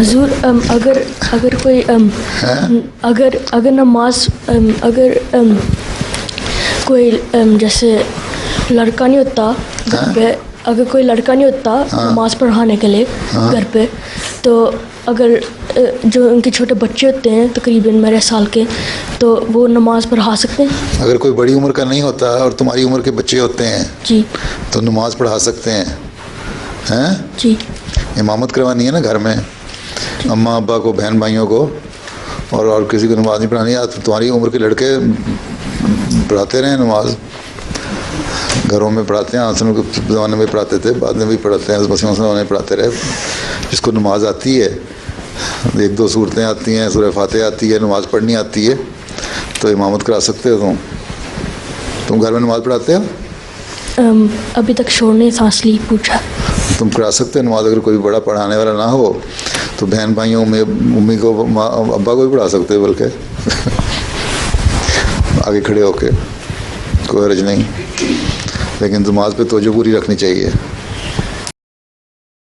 حضور اگر کوئی اگر نماز اگر کوئی جیسے لڑکا نہیں ہوتا گھر پہ، اگر کوئی لڑکا نہیں ہوتا نماز پڑھانے کے لیے گھر پہ، تو اگر جو ان کے چھوٹے بچے ہوتے ہیں تقریباً میرے سال کے، تو وہ نماز پڑھا سکتے ہیں؟ اگر کوئی بڑی عمر کا نہیں ہوتا اور تمہاری عمر کے بچے ہوتے ہیں جی تو نماز پڑھا سکتے ہیں. ہیں جی. امامت کروانی ہے نا گھر میں، اماں ابا کو، بہن بھائیوں کو، اور کسی کو نماز نہیں پڑھانی ہے. تمہاری عمر کے لڑکے پڑھاتے رہے نماز، گھروں میں پڑھاتے ہیں. آسن کے زمانے میں پڑھاتے تھے، بعد میں بھی پڑھاتے ہیں، مسلم پڑھاتے رہے. جس کو نماز آتی ہے، ایک دو صورتیں آتی ہیں، سورہ فاتحہ آتی ہے، نماز پڑھنی آتی ہے، تو امامت کرا سکتے ہو. تم گھر میں نماز پڑھاتے ہو؟ ابھی تک شور نے سانس لی پوچھا. تم کرا سکتے ہو نماز. اگر کوئی بڑا پڑھانے والا نہ ہو تو بہن بھائیوں میں امی کو، ابا کو بھی پڑھا سکتے ہو، بلکہ آگے کھڑے ہو کے، کوئی حرج نہیں. لیکن نماز پہ توجہ پوری رکھنی چاہیے.